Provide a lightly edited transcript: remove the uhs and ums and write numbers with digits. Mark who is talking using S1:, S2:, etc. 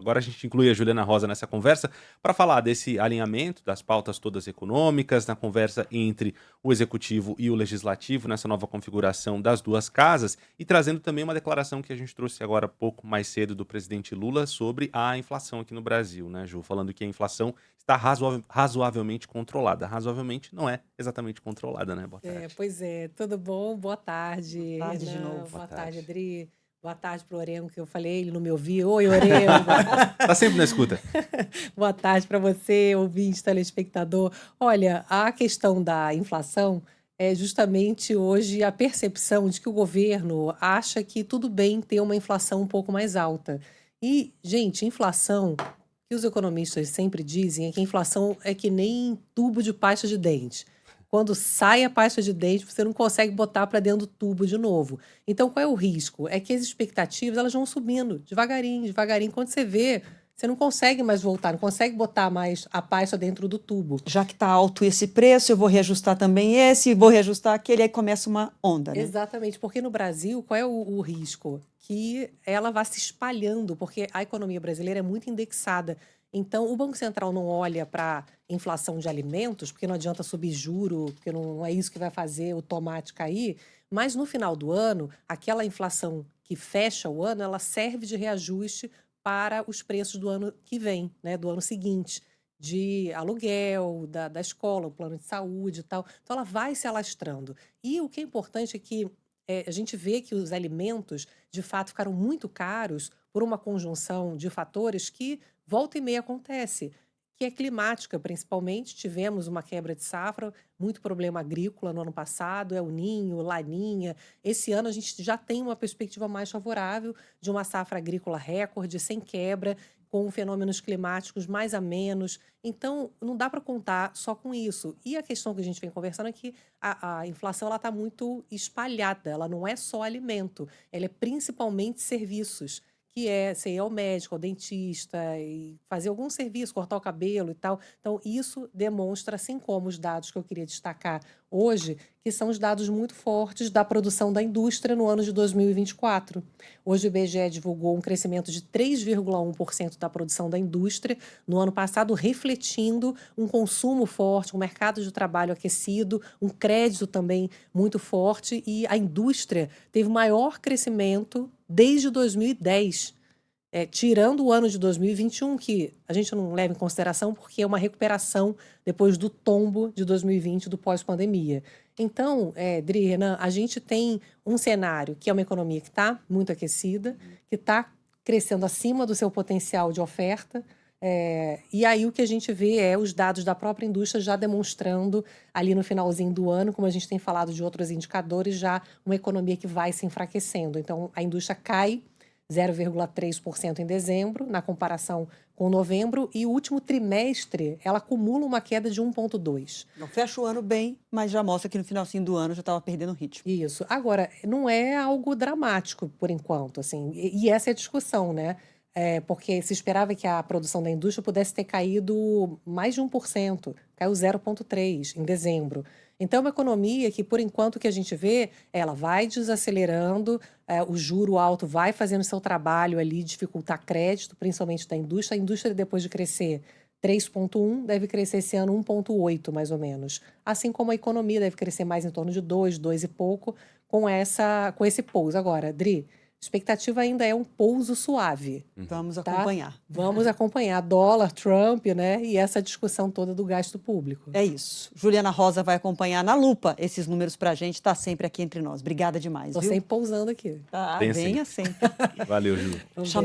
S1: Agora a gente inclui a Juliana Rosa nessa conversa para falar desse alinhamento das pautas todas econômicas, na conversa entre o executivo e o legislativo, nessa nova configuração das duas casas, e trazendo também uma declaração que a gente trouxe agora pouco mais cedo do presidente Lula sobre a inflação aqui no Brasil, né, Ju? Falando que a inflação está razoavelmente controlada. Razoavelmente não é exatamente controlada, né? Boa
S2: É,
S1: tarde.
S2: pois é, tudo bom? Boa
S3: Boa
S2: tarde,
S3: tarde de
S2: Renan.
S3: novo.
S1: Boa
S2: Boa tarde,
S1: tarde.
S2: Adri. Boa tarde pro Orengo, que eu falei, ele não me ouviu. Oi, Orengo.
S1: Tá sempre na escuta.
S2: Boa tarde para você, ouvinte, telespectador. Olha, a questão da inflação é justamente hoje a percepção de que o governo acha que tudo bem ter uma inflação um pouco mais alta. E, gente, inflação, que os economistas sempre dizem, é que a inflação é que nem tubo de pasta de dente. Quando sai a pasta de dente, você não consegue botar para dentro do tubo de novo. Então, qual é o risco? É que as expectativas elas vão subindo devagarinho, devagarinho. Quando você vê, você não consegue mais voltar, não consegue botar mais a pasta dentro do tubo.
S3: Já que está alto esse preço, eu vou reajustar também esse, vou reajustar aquele, aí começa uma onda, né?
S2: Exatamente, porque no Brasil, qual é o risco? Que ela vá se espalhando, porque a economia brasileira é muito indexada. Então, o Banco Central não olha para inflação de alimentos, porque não adianta subir juro, porque não é isso que vai fazer o tomate cair. Mas no final do ano, aquela inflação que fecha o ano, ela serve de reajuste para os preços do ano que vem, né, do ano seguinte, de aluguel, da escola, o plano de saúde e tal. Então, ela vai se alastrando. E o que é importante é que a gente vê que os alimentos, de fato, ficaram muito caros por uma conjunção de fatores que volta e meia acontece, que é climática, principalmente. Tivemos uma quebra de safra, muito problema agrícola no ano passado, El Ninho, Laninha. Esse ano a gente já tem uma perspectiva mais favorável de uma safra agrícola recorde, sem quebra, com fenômenos climáticos mais a menos. Então, não dá para contar só com isso. E a questão que a gente vem conversando é que a inflação está muito espalhada, ela não é só alimento, ela é principalmente serviços, que é você ir ao médico, ao dentista e fazer algum serviço, cortar o cabelo e tal. Então, isso demonstra, assim como os dados que eu queria destacar hoje, que são os dados muito fortes da produção da indústria no ano de 2024. Hoje o IBGE divulgou um crescimento de 3,1% da produção da indústria no ano passado, refletindo um consumo forte, um mercado de trabalho aquecido, um crédito também muito forte, e a indústria teve maior crescimento desde 2010. Tirando o ano de 2021, que a gente não leva em consideração porque é uma recuperação depois do tombo de 2020, do pós-pandemia. Então, Dri, Renan, a gente tem um cenário que é uma economia que está muito aquecida, que está crescendo acima do seu potencial de oferta, e aí o que a gente vê é os dados da própria indústria já demonstrando ali no finalzinho do ano, como a gente tem falado de outros indicadores, já uma economia que vai se enfraquecendo. Então, a indústria cai 0,3% em dezembro, na comparação com novembro, e o último trimestre ela acumula uma queda de 1,2%.
S3: Não fecha o ano bem, mas já mostra que no finalzinho do ano já estava perdendo ritmo.
S2: Isso. Agora, não é algo dramático por enquanto, assim, e essa é a discussão, né? Porque se esperava que a produção da indústria pudesse ter caído mais de 1%, caiu 0,3% em dezembro. Então, é uma economia que, por enquanto, o que a gente vê, ela vai desacelerando, o juro alto vai fazendo seu trabalho ali, dificultar crédito, principalmente da indústria. A indústria, depois de crescer 3,1, deve crescer esse ano 1,8, mais ou menos. Assim como a economia deve crescer mais em torno de 2, 2 e pouco, com esse pouso. Agora, Adri, a expectativa ainda é um pouso suave,
S1: Uhum.
S3: Vamos
S2: tá?
S3: acompanhar.
S2: Vamos acompanhar dólar, Trump, né? E essa discussão toda do gasto público.
S3: É isso. Juliana Rosa vai acompanhar na lupa esses números para a gente, está sempre aqui entre nós. Obrigada demais,
S2: Tô
S3: viu?
S2: sempre pousando aqui.
S3: Tá,
S1: Venha
S3: venha
S1: sempre.
S3: sempre.
S1: Valeu, Ju.
S2: Vamos ver.